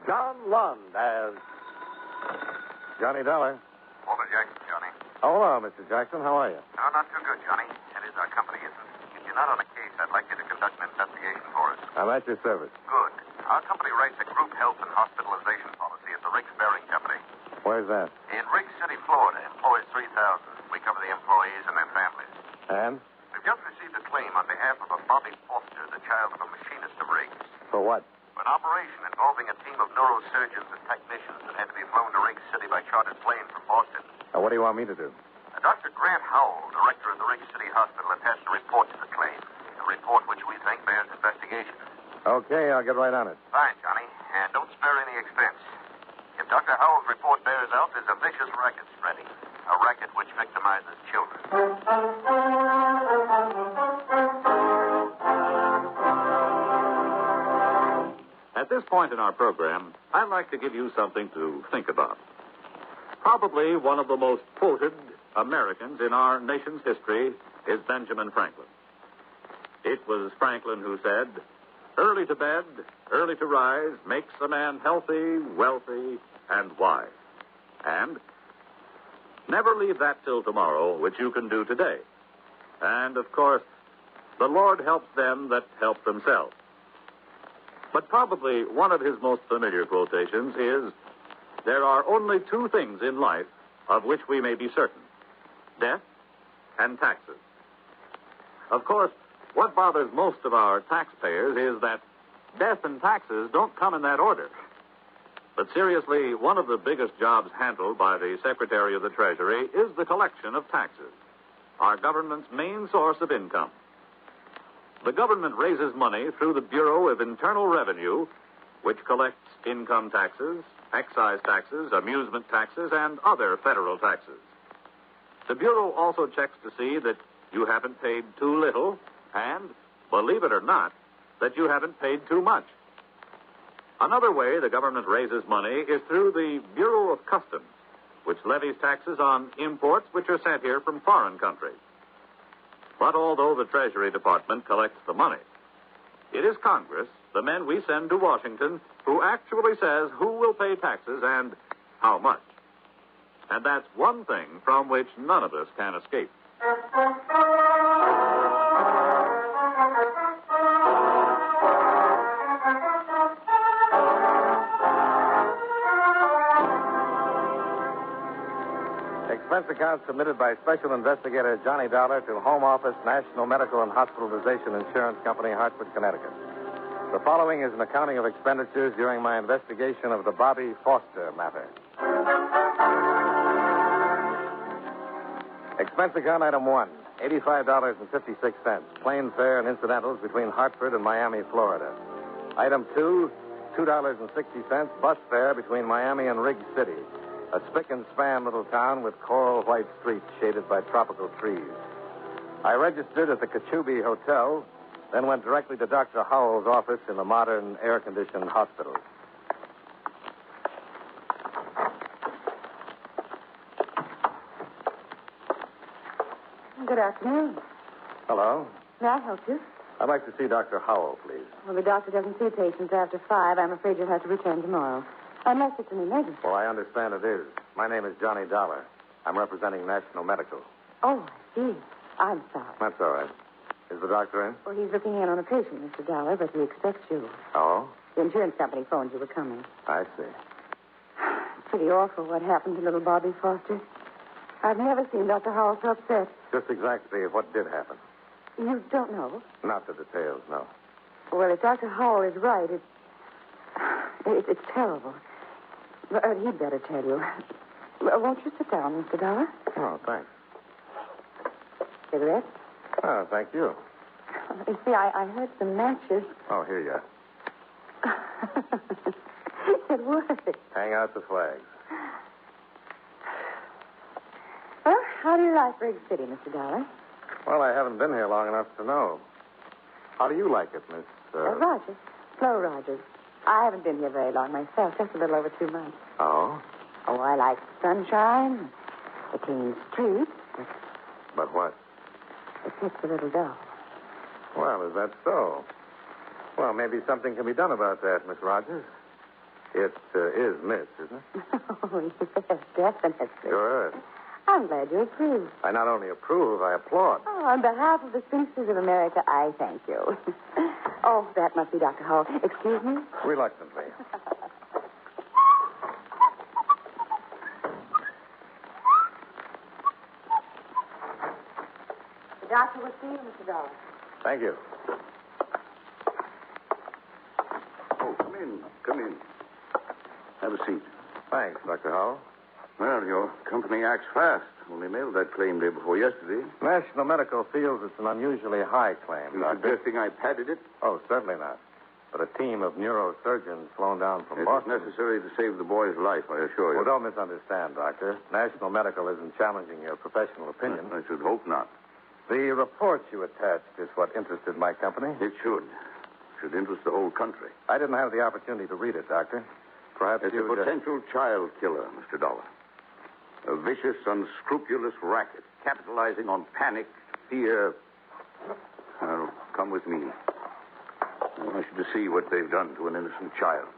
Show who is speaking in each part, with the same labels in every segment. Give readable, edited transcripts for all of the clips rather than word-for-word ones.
Speaker 1: John Lund as Johnny Dollar.
Speaker 2: Walter Jackson, Johnny.
Speaker 1: Oh, hello, Mr. Jackson. How are you?
Speaker 2: No, not too good, Johnny. It is our company, isn't it? If you're not on a case, I'd like you to conduct an investigation for us.
Speaker 1: I'm at your service.
Speaker 2: Good. Our company writes a group health and hospitalization policy at the Riggs Bearing Company.
Speaker 1: Where's that?
Speaker 2: In Riggs City, Florida, employs 3,000. We cover the employees and their families.
Speaker 1: And?
Speaker 2: We've just received a claim on behalf of a Bobby Foster, the child of a machinist of Riggs.
Speaker 1: For what?
Speaker 2: For an operation involving a team of neurosurgeons and technicians that had to be flown to Riggs City by chartered plane from Boston.
Speaker 1: Now, what do you want me to do?
Speaker 2: Dr. Grant Howell, director of the Riggs City Hospital, attached a report to the claim. A report which we think bears investigation.
Speaker 1: Okay, I'll get right on it.
Speaker 2: Fine, Johnny. And don't spare any expense. If Dr. Howell's report bears out, there's a vicious racket spreading. A racket which victimizes children.
Speaker 3: At this point in our program, I'd like to give you something to think about. Probably one of the most quoted Americans in our nation's history is Benjamin Franklin. It was Franklin who said, "Early to bed, early to rise makes a man healthy, wealthy, and wise." And never leave that till tomorrow, which you can do today. And, of course, the Lord helps them that help themselves. But probably one of his most familiar quotations is, "There are only two things in life of which we may be certain: death and taxes." Of course, what bothers most of our taxpayers is that death and taxes don't come in that order. But seriously, one of the biggest jobs handled by the Secretary of the Treasury is the collection of taxes, our government's main source of income. The government raises money through the Bureau of Internal Revenue, which collects income taxes, excise taxes, amusement taxes, and other federal taxes. The Bureau also checks to see that you haven't paid too little and, believe it or not, that you haven't paid too much. Another way the government raises money is through the Bureau of Customs, which levies taxes on imports which are sent here from foreign countries. But although the Treasury Department collects the money, it is Congress, the men we send to Washington, who actually says who will pay taxes and how much. And that's one thing from which none of us can escape.
Speaker 1: Expense account submitted by Special Investigator Johnny Dollar to Home Office, National Medical and Hospitalization Insurance Company, Hartford, Connecticut. The following is an accounting of expenditures during my investigation of the Bobby Foster matter. Expense account item 1, $85.56, plane fare and incidentals between Hartford and Miami, Florida. Item 2, $2.60, bus fare between Miami and Riggs City, a spick and span little town with coral white streets shaded by tropical trees. I registered at the Cachubi Hotel, then went directly to Dr. Howell's office in the modern air-conditioned hospital.
Speaker 4: Good afternoon.
Speaker 1: Hello.
Speaker 4: May I help you?
Speaker 1: I'd like to see Dr. Howell, please.
Speaker 4: Well, the doctor doesn't see patients after 5. I'm afraid you'll have to return tomorrow. Unless it's an emergency.
Speaker 1: Well, I understand it is. My name is Johnny Dollar. I'm representing National Medical.
Speaker 4: Oh, I see. I'm sorry.
Speaker 1: That's all right. Is the doctor in?
Speaker 4: Well, he's looking in on a patient, Mr. Dollar, but he expects you.
Speaker 1: Oh?
Speaker 4: The insurance company phoned you were coming.
Speaker 1: I see.
Speaker 4: It's pretty awful what happened to little Bobby Foster. I've never seen Dr. Howell so upset.
Speaker 1: Just exactly what did happen.
Speaker 4: You don't know?
Speaker 1: Not the details, no.
Speaker 4: Well, if Dr. Howell is right, it's terrible. But he'd better tell you. Won't you sit down, Mr. Dollar?
Speaker 1: Oh, thanks.
Speaker 4: Cigarette?
Speaker 1: Oh, thank you.
Speaker 4: You see, I heard some matches.
Speaker 1: Oh, here you are.
Speaker 4: It worked.
Speaker 1: Hang out the flags.
Speaker 4: Well, how do you like Riggs City, Mr. Dollar?
Speaker 1: Well, I haven't been here long enough to know. How do you like it, Miss...
Speaker 4: Rogers. Flo Rogers. I haven't been here very long myself, just a little over 2 months.
Speaker 1: Oh?
Speaker 4: Oh, I like the sunshine, the clean streets.
Speaker 1: But what?
Speaker 4: It gets a little dull.
Speaker 1: Well, is that so? Well, maybe something can be done about that, Miss Rogers. It is Miss, isn't it?
Speaker 4: Oh, yes, definitely.
Speaker 1: Sure.
Speaker 4: I'm glad you approve.
Speaker 1: I not only approve, I applaud.
Speaker 4: Oh, on behalf of the spinsters of America, I thank you. Oh, that must be Dr. Hall. Excuse me?
Speaker 1: Reluctantly.
Speaker 4: The doctor will see you, Mr. Dollar.
Speaker 1: Thank you.
Speaker 5: Oh, come in. Have a seat.
Speaker 1: Thanks, Dr. Howell.
Speaker 5: Well, your company acts fast. Only mailed that claim day before yesterday.
Speaker 1: National Medical feels it's an unusually high claim,
Speaker 5: You
Speaker 1: Doctor.
Speaker 5: suggesting I padded it?
Speaker 1: Oh, certainly not. But a team of neurosurgeons flown down from
Speaker 5: It is
Speaker 1: Boston.
Speaker 5: necessary to save the boy's life, I assure you.
Speaker 1: Well, don't misunderstand, Doctor. National Medical isn't challenging your professional opinion.
Speaker 5: I should hope not.
Speaker 1: The report you attached is what interested my company.
Speaker 5: It should. Should interest the whole country.
Speaker 1: I didn't have the opportunity to read it, Doctor. Perhaps
Speaker 5: It's
Speaker 1: you...
Speaker 5: a potential child killer, Mr. Dollar. A vicious, unscrupulous racket, capitalizing on panic, fear. Well, come with me. I want you to see what they've done to an innocent child.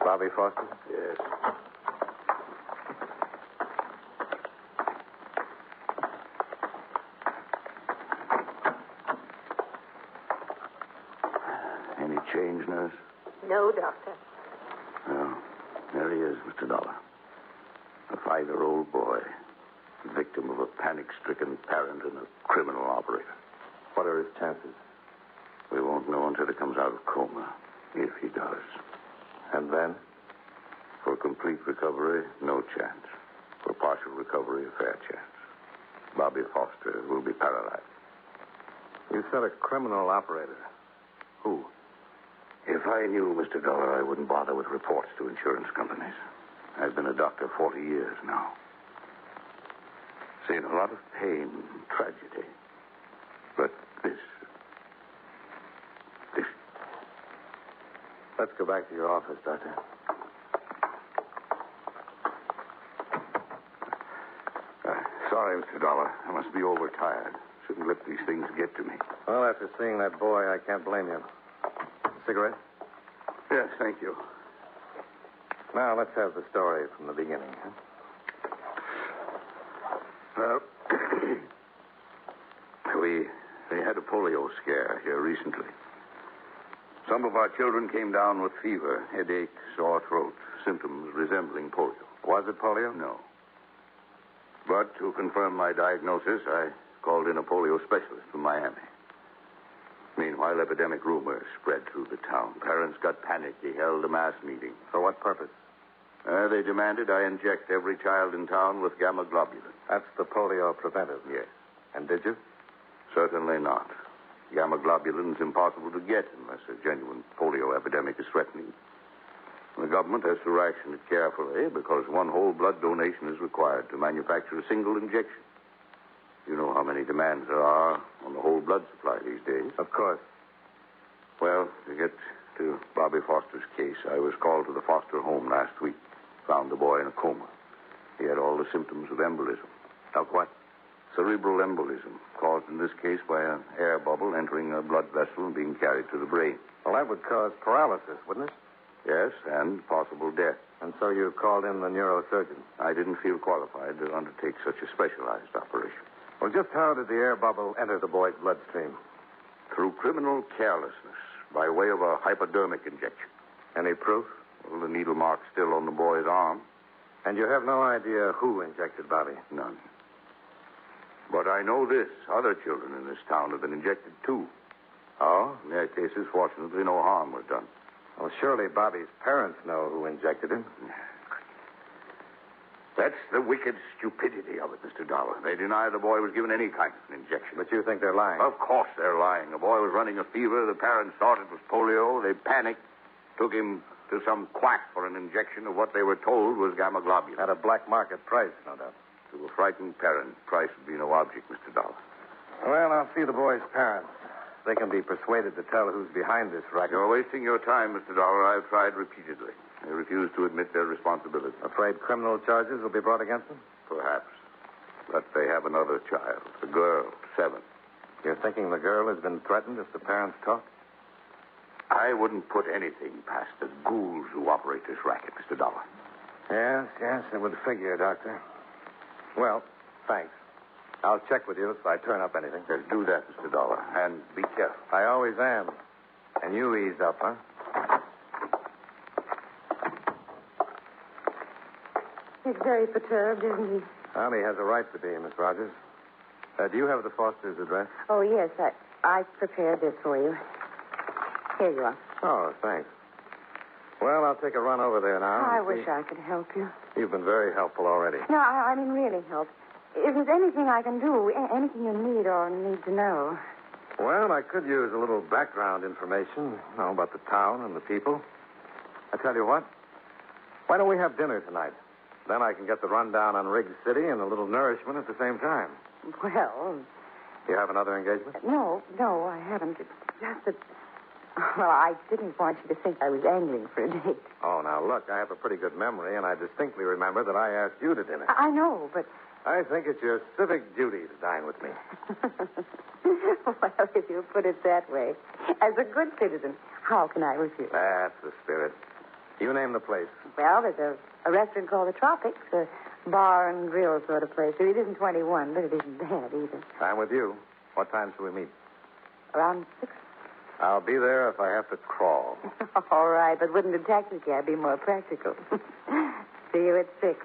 Speaker 1: Bobby Foster?
Speaker 5: Yes. Any change, nurse?
Speaker 4: No, Doctor.
Speaker 5: Well, there he is, Mr. Dollar. A 5-year-old boy, victim of a panic-stricken parent and a criminal operator.
Speaker 1: What are his chances?
Speaker 5: We won't know until he comes out of coma, if he does.
Speaker 1: And then?
Speaker 5: For complete recovery, no chance. For partial recovery, a fair chance. Bobby Foster will be paralyzed.
Speaker 1: You said a criminal operator. Who?
Speaker 5: If I knew, Mr. Dollar, I wouldn't bother with reports to insurance companies. I've been a doctor 40 years now. Seen a lot of pain and tragedy. But this...
Speaker 1: Let's go back to your office, Doctor.
Speaker 5: Sorry, Mr. Dollar. I must be overtired. Shouldn't let these things get to me.
Speaker 1: Well, after seeing that boy, I can't blame you. Cigarette?
Speaker 5: Yes, thank you.
Speaker 1: Now, let's have the story from the beginning, huh?
Speaker 5: Well, we had a polio scare here recently. Some of our children came down with fever, headache, sore throat, symptoms resembling polio.
Speaker 1: Was it polio?
Speaker 5: No. But to confirm my diagnosis, I called in a polio specialist from Miami. Meanwhile, epidemic rumors spread through the town. Parents got panicked. He held a mass meeting.
Speaker 1: For what purpose?
Speaker 5: They demanded I inject every child in town with gamma globulin.
Speaker 1: That's the polio preventive.
Speaker 5: Yes.
Speaker 1: And did you?
Speaker 5: Certainly not. Gamma globulin's impossible to get unless a genuine polio epidemic is threatening. The government has to ration it carefully because one whole blood donation is required to manufacture a single injection. You know how many demands there are on the whole blood supply these days.
Speaker 1: Of course.
Speaker 5: Well, to get to Bobby Foster's case, I was called to the Foster home last week. Found the boy in a coma. He had all the symptoms of embolism.
Speaker 1: Of what?
Speaker 5: Cerebral embolism, caused in this case by an air bubble entering a blood vessel and being carried to the brain.
Speaker 1: Well, that would cause paralysis, wouldn't it?
Speaker 5: Yes, and possible death.
Speaker 1: And so you called in the neurosurgeon.
Speaker 5: I didn't feel qualified to undertake such a specialized operation.
Speaker 1: Well, just how did the air bubble enter the boy's bloodstream?
Speaker 5: Through criminal carelessness, by way of a hypodermic injection.
Speaker 1: Any proof?
Speaker 5: Well, the needle mark's still on the boy's arm.
Speaker 1: And you have no idea who injected Bobby?
Speaker 5: None. But I know this. Other children in this town have been injected, too.
Speaker 1: Oh?
Speaker 5: In their cases, fortunately, no harm was done.
Speaker 1: Well, surely Bobby's parents know who injected him.
Speaker 5: That's the wicked stupidity of it, Mr. Dollar. They deny the boy was given any kind of an injection.
Speaker 1: But you think they're lying?
Speaker 5: Of course they're lying. The boy was running a fever. The parents thought it was polio. They panicked, took him to some quack for an injection of what they were told was gamma globulin.
Speaker 1: At a black market price, no doubt.
Speaker 5: To a frightened parent, price would be no object, Mr. Dollar.
Speaker 1: Well, I'll see the boy's parents. They can be persuaded to tell who's behind this racket.
Speaker 5: You're wasting your time, Mr. Dollar. I've tried repeatedly. They refuse to admit their responsibility.
Speaker 1: Afraid criminal charges will be brought against them?
Speaker 5: Perhaps. But they have another child, a girl, 7.
Speaker 1: You're thinking the girl has been threatened if the parents talk?
Speaker 5: I wouldn't put anything past the ghouls who operate this racket, Mr. Dollar.
Speaker 1: Yes, it would figure, Doctor. Well, thanks. I'll check with you if I turn up anything.
Speaker 5: Yes, do that, Mr. Dollar, and be careful.
Speaker 1: I always am. And you ease up, huh?
Speaker 4: He's very perturbed, isn't he?
Speaker 1: Well, he has a right to be, Miss Rogers. Do you have the Foster's address?
Speaker 4: Oh, yes. I prepared this for you. Here you are.
Speaker 1: Oh, thanks. Well, I'll take a run over there now.
Speaker 4: I wish I could help you.
Speaker 1: You've been very helpful already.
Speaker 4: No, I mean really help. If there's anything I can do, anything you need or need to know.
Speaker 1: Well, I could use a little background information, about the town and the people. I tell you what, why don't we have dinner tonight? Then I can get the rundown on Riggs City and a little nourishment at the same time.
Speaker 4: Well...
Speaker 1: You have another engagement?
Speaker 4: No, I haven't. It's just that... Well, I didn't want you to think I was angling for a date.
Speaker 1: Oh, now, look, I have a pretty good memory, and I distinctly remember that I asked you to dinner.
Speaker 4: I know, but...
Speaker 1: I think it's your civic duty to dine with me.
Speaker 4: Well, if you put it that way, as a good citizen, how can I refuse?
Speaker 1: That's the spirit. You name the place.
Speaker 4: Well, there's a restaurant called the Tropics, a bar and grill sort of place. It isn't 21, but it isn't bad either.
Speaker 1: I'm with you. What time shall we meet?
Speaker 4: Around 6.
Speaker 1: I'll be there if I have to crawl.
Speaker 4: All right, but wouldn't a taxi cab be more practical? See you at 6.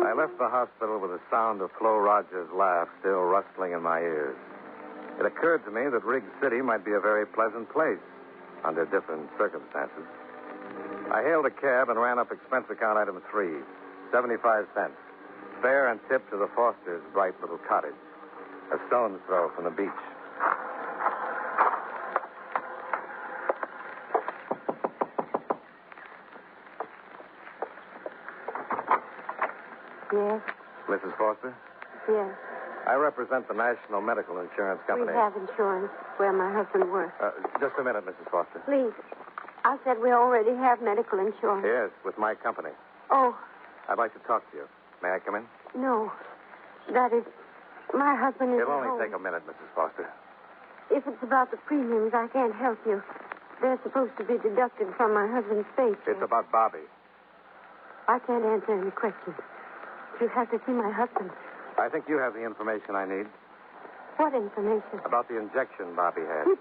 Speaker 1: I left the hospital with the sound of Flo Rogers' laugh still rustling in my ears. It occurred to me that Riggs City might be a very pleasant place under different circumstances. I hailed a cab and ran up expense account item 3, 75 cents. Fare and tip to the Fosters' bright little cottage, a stone's throw from the beach.
Speaker 4: Yes?
Speaker 1: Mrs. Foster?
Speaker 4: Yes.
Speaker 1: I represent the National Medical Insurance Company.
Speaker 6: We have insurance where my husband works.
Speaker 1: Just a minute, Mrs. Foster.
Speaker 6: Please. I said we already have medical insurance.
Speaker 1: Yes, with my company.
Speaker 6: Oh,
Speaker 1: I'd like to talk to you. May I come in?
Speaker 6: no. That is, my husband is
Speaker 1: It'll
Speaker 6: at
Speaker 1: only
Speaker 6: home.
Speaker 1: take a minute, Mrs. Foster.
Speaker 6: If it's about the premiums, I can't help you. They're supposed to be deducted from my husband's paycheck.
Speaker 1: It's about Bobby.
Speaker 6: I can't answer any questions. You have to see my husband.
Speaker 1: I think you have the information I need
Speaker 6: What information?
Speaker 1: about the injection Bobby had.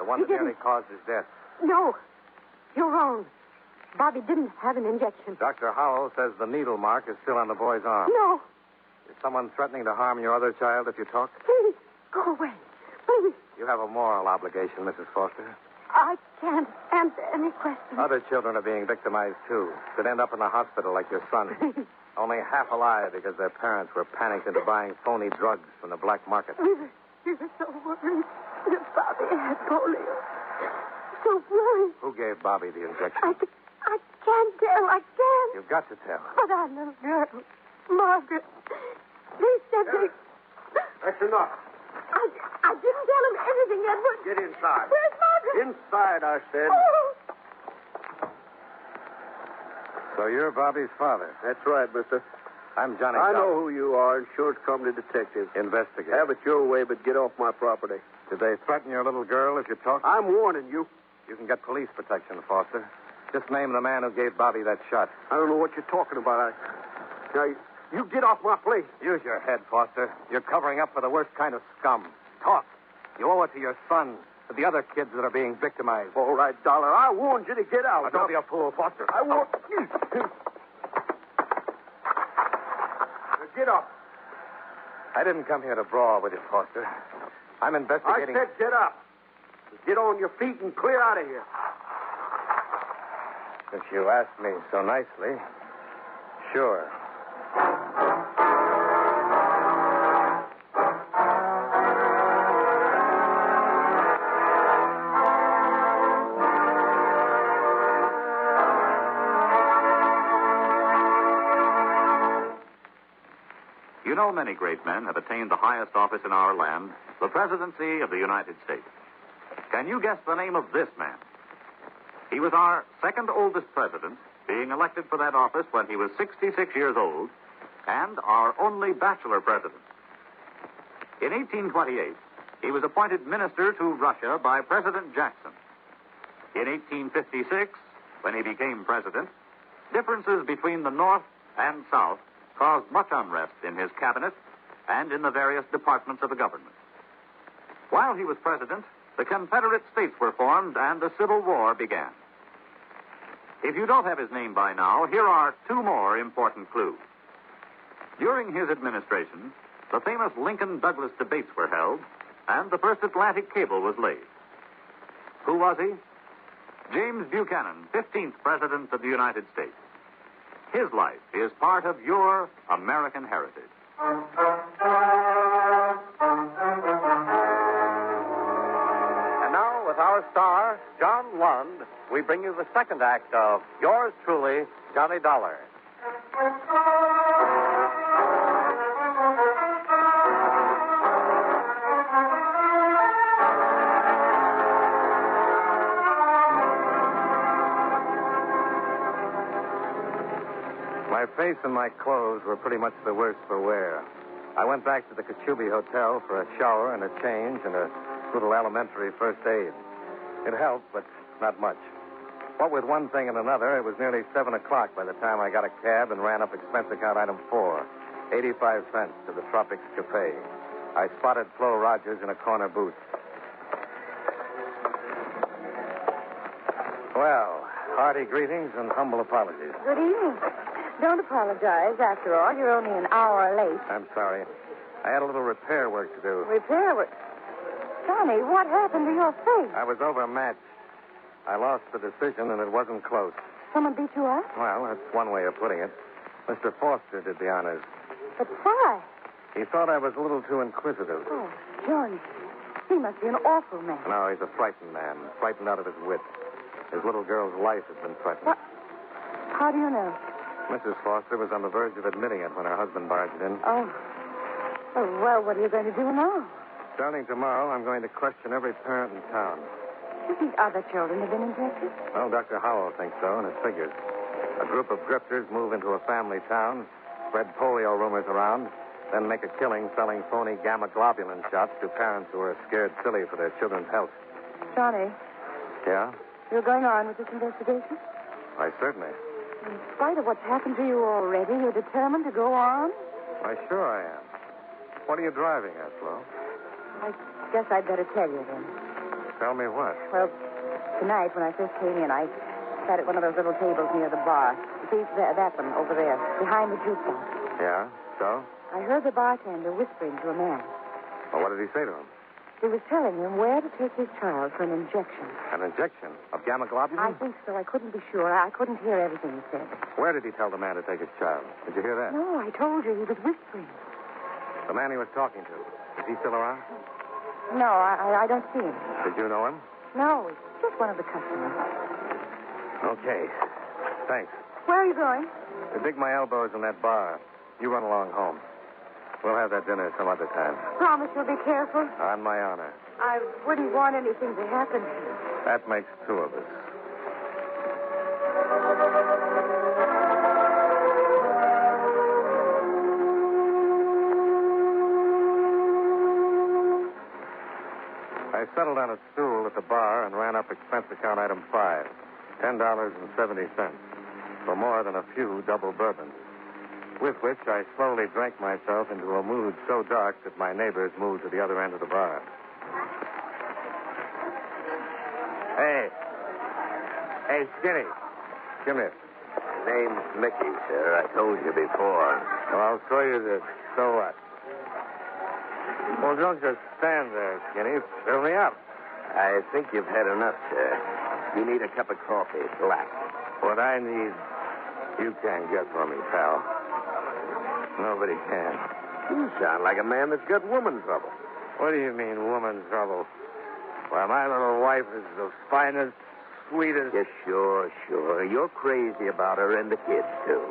Speaker 1: The one
Speaker 6: he
Speaker 1: that nearly
Speaker 6: didn't.
Speaker 1: caused his death.
Speaker 6: No. You're wrong. Bobby didn't have an injection.
Speaker 1: Dr. Howell says the needle mark is still on the boy's arm.
Speaker 6: No.
Speaker 1: Is someone threatening to harm your other child if you talk?
Speaker 6: Please, go away. Please.
Speaker 1: You have a moral obligation, Mrs. Foster.
Speaker 6: I can't answer any questions.
Speaker 1: Other children are being victimized, too. Could end up in the hospital like your son. Only half alive because their parents were panicked into buying phony drugs from the black market.
Speaker 6: We were so worried that Bobby had polio. So worried.
Speaker 1: Who gave Bobby the injection?
Speaker 6: I can't tell. I can't.
Speaker 1: You've got to tell.
Speaker 6: But our little girl, Margaret, they said they...
Speaker 5: That's enough.
Speaker 6: I didn't tell him anything, Edward.
Speaker 5: Get inside.
Speaker 6: Where's Margaret?
Speaker 5: Inside, I said.
Speaker 6: Oh.
Speaker 1: So you're Bobby's father.
Speaker 5: That's right, mister.
Speaker 1: I'm Johnny
Speaker 5: I
Speaker 1: Dollar.
Speaker 5: know who you are, insurance company detective.
Speaker 1: Investigator.
Speaker 5: Have it your way, but get off my property.
Speaker 1: Did they threaten your little girl if you talk?
Speaker 5: I'm warning you.
Speaker 1: You can get police protection, Foster. Just name the man who gave Bobby that shot.
Speaker 5: I don't know what you're talking about. Now, you get off my place.
Speaker 1: Use your head, Foster. You're covering up for the worst kind of scum. Talk. You owe it to your son, to the other kids that are being victimized.
Speaker 5: All right, Dollar. I warned you to get out.
Speaker 1: Now, don't be a fool, Foster.
Speaker 5: I warned you. Get up.
Speaker 1: I didn't come here to brawl with you, Foster. I'm investigating...
Speaker 5: I said get up. Get on your feet and clear out of here.
Speaker 1: Since you asked me so nicely, sure.
Speaker 3: You know, many great men have attained the highest office in our land, the presidency of the United States. Can you guess the name of this man? He was our second oldest president, being elected for that office when he was 66 years old, and our only bachelor president. In 1828, he was appointed minister to Russia by President Jackson. In 1856, when he became president, differences between the North and South caused much unrest in his cabinet and in the various departments of the government. While he was president, the Confederate States were formed and the Civil War began. If you don't have his name by now, here are two more important clues. During his administration, the famous Lincoln-Douglas debates were held, and the first Atlantic cable was laid. Who was he? James Buchanan, 15th President of the United States. His life is part of your American heritage.
Speaker 1: And now, with our star, John Lund, we bring you the second act of Yours Truly, Johnny Dollar. My face and my clothes were pretty much the worse for wear. I went back to the Kachubi Hotel for a shower and a change and a little elementary first aid. It helped, but not much. What with one thing and another, it was nearly 7 o'clock by the time I got a cab and ran up expense account item 4, 85 cents to the Tropics Cafe. I spotted Flo Rogers in a corner booth. Well, hearty greetings and humble apologies.
Speaker 4: Good evening. Don't apologize. After all, you're only an hour late.
Speaker 1: I'm sorry. I had a little repair work to do.
Speaker 4: Repair work? Johnny, what happened to your face?
Speaker 1: I was overmatched. I lost the decision, and it wasn't close.
Speaker 4: Someone beat you up?
Speaker 1: Well, that's one way of putting it. Mr. Foster did the honors.
Speaker 4: But why?
Speaker 1: He thought I was a little too inquisitive.
Speaker 4: Oh, Johnny, he must be an awful man.
Speaker 1: No, he's a frightened man, frightened out of his wits. His little girl's life has been threatened.
Speaker 4: What? How do you know?
Speaker 1: Mrs. Foster was on the verge of admitting it when her husband barged in.
Speaker 4: Oh, well, what are you going to do now?
Speaker 1: Starting tomorrow, I'm going to question every parent in town.
Speaker 4: Do you think other children have been infected?
Speaker 1: Well, Dr. Howell thinks so, and it figures. A group of grifters move into a family town, spread polio rumors around, then make a killing selling phony gamma globulin shots to parents who are scared silly for their children's health.
Speaker 4: Johnny.
Speaker 1: Yeah?
Speaker 4: You're going on with this investigation?
Speaker 1: Why, certainly.
Speaker 4: In spite of what's happened to you already, you're determined to go on?
Speaker 1: Why, sure I am. What are you driving at, Flo?
Speaker 4: I guess I'd better tell you then.
Speaker 1: Tell me what?
Speaker 4: Well, tonight when I first came in, I sat at one of those little tables near the bar. You see, that one over there, behind the jukebox.
Speaker 1: Yeah? So?
Speaker 4: I heard the bartender whispering to a man.
Speaker 1: Well, what did he say to him?
Speaker 4: He was telling him where to take his child for an injection.
Speaker 1: An injection of gamma globulin?
Speaker 4: I think so. I couldn't be sure. I couldn't hear everything he said.
Speaker 1: Where did he tell the man to take his child? Did you hear that?
Speaker 4: No, I told you he was whispering.
Speaker 1: The man he was talking to, is he still around?
Speaker 4: No, I don't see him.
Speaker 1: Did you know him?
Speaker 4: No, it's just one of the customers.
Speaker 1: Okay. Thanks.
Speaker 4: Where are you going?
Speaker 1: To dig my elbows in that bar. You run along home. We'll have that dinner some other time.
Speaker 4: Promise you'll be careful?
Speaker 1: On my honor.
Speaker 4: I wouldn't want anything to happen to you.
Speaker 1: That makes two of us. I settled on a stool at the bar and ran up expense account item 5, $10.70, for more than a few double bourbons, with which I slowly drank myself into a mood so dark that my neighbors moved to the other end of the bar. Hey, Skinny. Come here.
Speaker 2: Name's Mickey, sir. I told you before.
Speaker 1: Well, I'll show you this. So what? Well, don't just stand there, Skinny. Fill me up.
Speaker 2: I think you've had enough, sir. You need a cup of coffee, black.
Speaker 1: What I need, you can't get for me, pal. Nobody can.
Speaker 2: You sound like a man that's got woman trouble.
Speaker 1: What do you mean, woman trouble? Why, my little wife is the finest, sweetest...
Speaker 2: Yes, sure. You're crazy about her and the kids, too.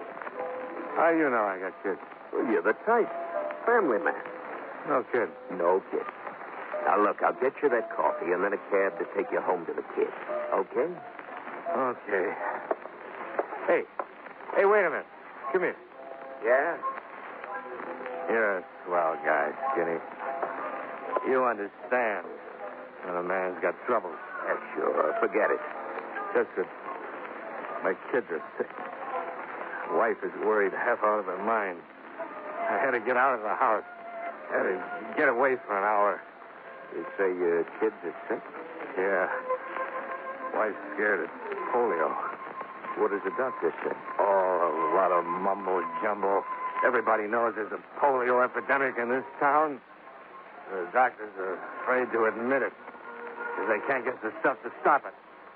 Speaker 1: How do you know I got kids?
Speaker 2: Well, you're the type. Family man.
Speaker 1: No kid.
Speaker 2: No kid. Now, look, I'll get you that coffee and then a cab to take you home to the kids. Okay?
Speaker 1: Okay. Hey, wait a minute. Come here.
Speaker 2: Yeah?
Speaker 1: You're a swell guy, Skinny. You understand when a man's got trouble.
Speaker 5: Yeah, sure. Forget it.
Speaker 1: Just that my kids are sick. Wife is worried half out of her mind. I had to get out of the house. Had to get away for an hour.
Speaker 5: You say your kids are sick?
Speaker 1: Yeah. Wife's scared of polio.
Speaker 5: What does the doctor say?
Speaker 1: Oh, a lot of mumbo-jumbo. Everybody knows there's a polio epidemic in this town. The doctors are afraid to admit it because they can't get the stuff to stop it.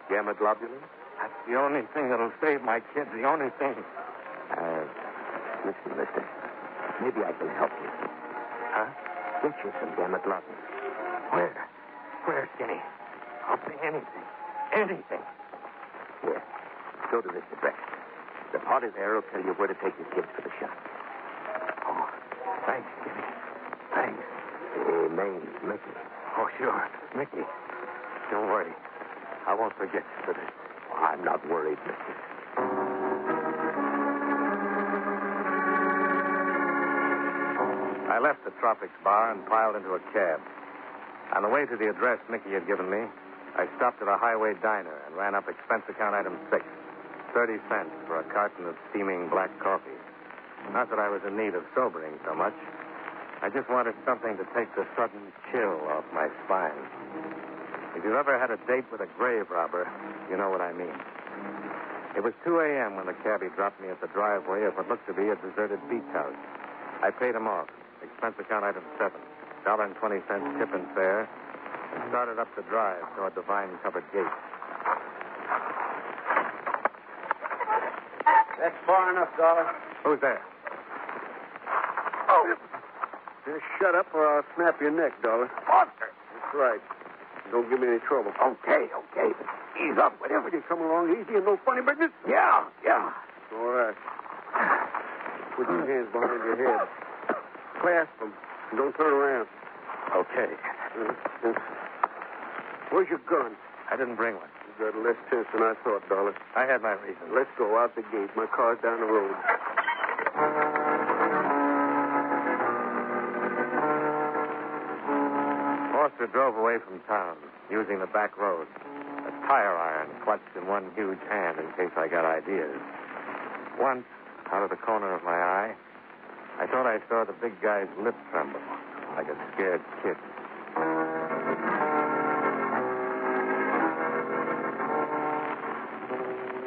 Speaker 5: Gamma globulin?
Speaker 1: That's the only thing that'll save my kids, the only thing.
Speaker 5: Listen, mister. Maybe I can help you.
Speaker 1: Huh?
Speaker 5: Get you some gamma globulin.
Speaker 1: Where? Where, Skinny? I'll pay anything. Anything.
Speaker 5: Here. Go to this address. The party there will tell you where to take your kids for the shot.
Speaker 1: Oh, thanks, Skinny. Thanks.
Speaker 5: Name's Mickey.
Speaker 1: Oh, sure. Mickey. Don't worry. I won't forget you for this.
Speaker 5: Oh, I'm not worried, mister.
Speaker 1: I left the Tropics bar and piled into a cab. On the way to the address Mickey had given me, I stopped at a highway diner and ran up expense account item 6. 30 cents for a carton of steaming black coffee. Not that I was in need of sobering so much. I just wanted something to take the sudden chill off my spine. If you've ever had a date with a grave robber, you know what I mean. It was 2 a.m. when the cabbie dropped me at the driveway of what looked to be a deserted beach house. I paid him off. Expense account item 7. $1.20 tip and fare. And started up the drive toward the vine-covered gate.
Speaker 7: That's far enough, Dollar.
Speaker 1: Who's there?
Speaker 7: Oh. Just shut up or I'll snap your neck, Dollar.
Speaker 1: Foster!
Speaker 7: That's right. Don't give me any trouble.
Speaker 5: Okay. Ease up.
Speaker 7: Whatever you come along easy and no funny business.
Speaker 5: Yeah.
Speaker 7: All right. Put your hands behind your head. Clasp them. Don't turn around.
Speaker 1: Okay.
Speaker 7: Where's your gun?
Speaker 1: I didn't bring one.
Speaker 7: You got less sense than I thought, Dollar.
Speaker 1: I had my reasons.
Speaker 7: Let's go out the gate. My car's down the road.
Speaker 1: Foster drove away from town, using the back road. A tire iron clutched in one huge hand in case I got ideas. Once, out of the corner of my eye, I thought I saw the big guy's lip tremble, like a scared kid.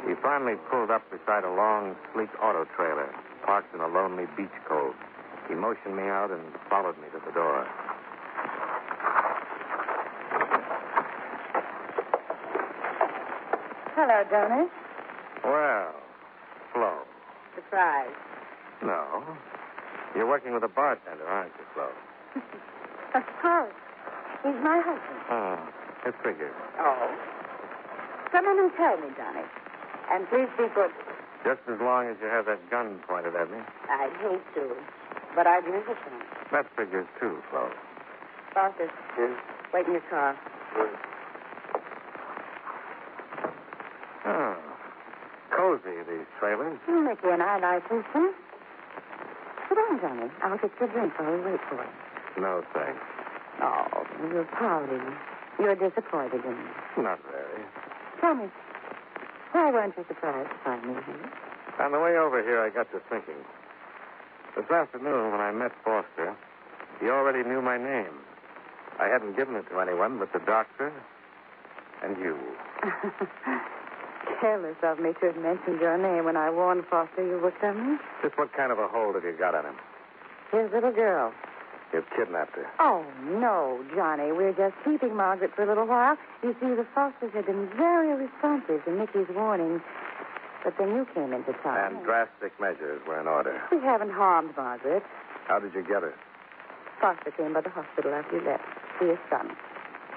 Speaker 1: He finally pulled up beside a long, sleek auto trailer, parked in a lonely beach cove. He motioned me out and followed me to the door.
Speaker 4: Hello, Jonas.
Speaker 1: Well, Flo.
Speaker 4: Surprise.
Speaker 1: No. You're working with a bartender, aren't you, Flo?
Speaker 4: Of course. He's my husband.
Speaker 1: Oh, it figures.
Speaker 4: Oh. Come in and tell me, Johnny. And please be good.
Speaker 1: Just as long as you have that gun pointed at me.
Speaker 4: I'd hate to, but I'd use it then.
Speaker 1: That figures, too, Flo.
Speaker 4: Foster, wait in your car.
Speaker 1: Oh. Cozy, these trailers.
Speaker 4: Mickey and I like this, huh? Sit down, Johnny. I'll get you a drink while we wait for you.
Speaker 1: No, thanks.
Speaker 4: Oh, you're pouting. You're disappointed in me.
Speaker 1: Not very.
Speaker 4: Tell me, why weren't you surprised to find me here?
Speaker 1: On the way over here, I got to thinking. This afternoon, when I met Foster, he already knew my name. I hadn't given it to anyone but the doctor and you.
Speaker 4: Careless of me to have mentioned your name when I warned Foster you were coming.
Speaker 1: Just what kind of a hold have you got on him?
Speaker 4: His little girl.
Speaker 1: You've kidnapped her.
Speaker 4: Oh, no, Johnny. We're just keeping Margaret for a little while. You see, the Fosters have been very responsive to Mickey's warning. But then you came into town.
Speaker 1: And drastic measures were in order.
Speaker 4: We haven't harmed Margaret.
Speaker 1: How did you get her?
Speaker 4: Foster came by the hospital after you left. See his son.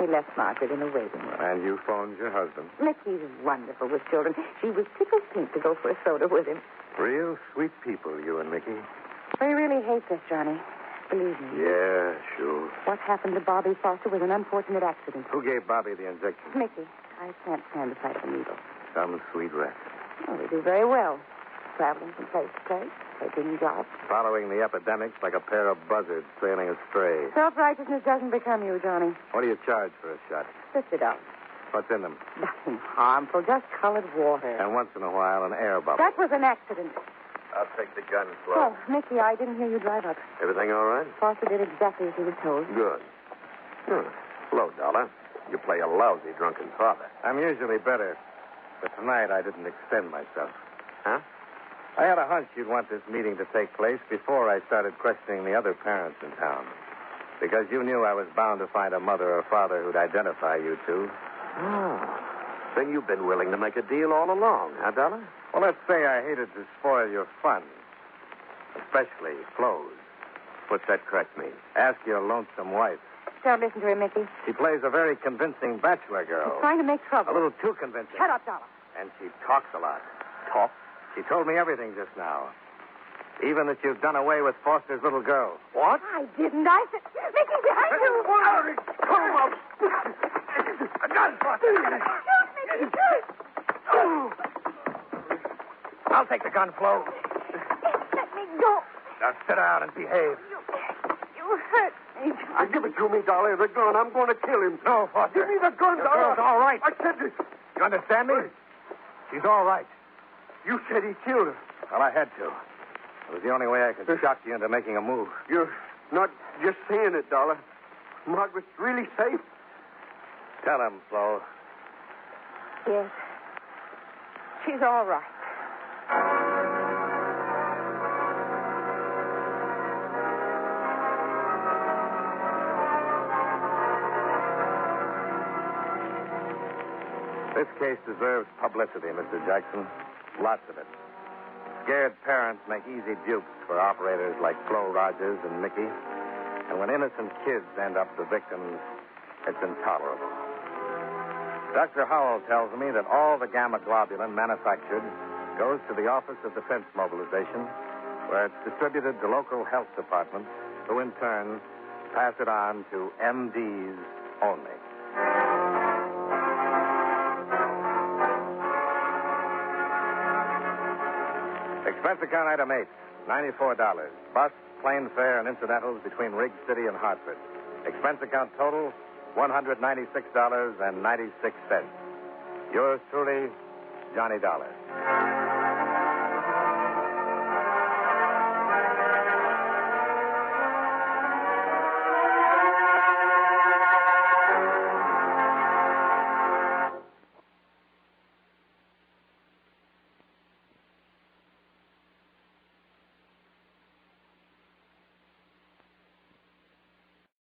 Speaker 4: He left Margaret in the waiting room.
Speaker 1: And you phoned your husband.
Speaker 4: Mickey's wonderful with children. She was tickled pink to go for a soda with him.
Speaker 1: Real sweet people, you and Mickey.
Speaker 4: He really hates us, Johnny. Believe me.
Speaker 1: Yeah, sure.
Speaker 4: What happened to Bobby Foster was an unfortunate accident.
Speaker 1: Who gave Bobby the injection?
Speaker 4: Mickey. I can't stand the sight of a needle.
Speaker 1: Some sweet rat.
Speaker 4: Oh, we do very well. traveling from place to place, taking jobs.
Speaker 1: Following the epidemics like a pair of buzzards sailing astray.
Speaker 4: Self-righteousness doesn't become you, Johnny.
Speaker 1: What do you charge for a shot?
Speaker 4: $50.
Speaker 1: What's in them?
Speaker 4: Nothing harmful, just colored water.
Speaker 1: And once in a while, an air bubble.
Speaker 4: That was an accident.
Speaker 2: I'll take the gun, Flo.
Speaker 4: Oh, Mickey, I didn't hear you drive up.
Speaker 2: Everything all right?
Speaker 4: Foster did exactly as he was told.
Speaker 2: Good. Hello, Dollar. You play a lousy drunken father.
Speaker 1: I'm usually better, but tonight I didn't extend myself.
Speaker 2: Huh?
Speaker 1: I had a hunch you'd want this meeting to take place before I started questioning the other parents in town. Because you knew I was bound to find a mother or father who'd identify you two.
Speaker 2: Oh. Then you've been willing to make a deal all along, huh, Dollar?
Speaker 1: Well, let's say I hated to spoil your fun. Especially Flo's.
Speaker 2: What's that crack mean?
Speaker 1: Ask your lonesome wife.
Speaker 4: Don't listen to him, Mickey.
Speaker 1: She plays a very convincing bachelor girl.
Speaker 4: He's trying to make
Speaker 1: A
Speaker 4: trouble.
Speaker 1: little too convincing.
Speaker 4: Shut up, Dollar.
Speaker 1: And she talks a lot.
Speaker 2: Talk?
Speaker 1: She told me everything just now. Even that you've done away with Foster's little girl.
Speaker 2: What?
Speaker 4: I didn't. I said, Mickey, behind you.
Speaker 2: Hurry! Come up! A gun, Foster!
Speaker 4: Shoot, Mickey, shoot.
Speaker 1: I'll take the gun, Flo.
Speaker 4: Let me go.
Speaker 1: Now sit down and behave.
Speaker 4: You hurt me.
Speaker 7: Give it to me, Dolly. The gun. I'm going to kill him.
Speaker 1: No, Foster.
Speaker 7: Give me the gun,
Speaker 1: The
Speaker 7: Dolly.
Speaker 1: girl's all right.
Speaker 7: I said this.
Speaker 1: You understand me? She's all right.
Speaker 7: You said he killed her.
Speaker 1: Well, I had to. It was the only way I could shock you into making a move.
Speaker 7: You're not just saying it, Dolly. Margaret's really safe.
Speaker 1: Tell him, Flo.
Speaker 4: Yes. She's all right.
Speaker 1: This case deserves publicity, Mr. Jackson. Lots of it. Scared parents make easy dupes for operators like Flo Rogers and Mickey. And when innocent kids end up the victims, it's intolerable. Dr. Howell tells me that all the gamma globulin manufactured goes to the Office of Defense Mobilization, where it's distributed to local health departments, who in turn pass it on to MDs only. Expense account item 8, $94. Bus, plane fare, and incidentals between Riggs City and Hartford. Expense account total, $196.96. Yours truly, Johnny Dollar.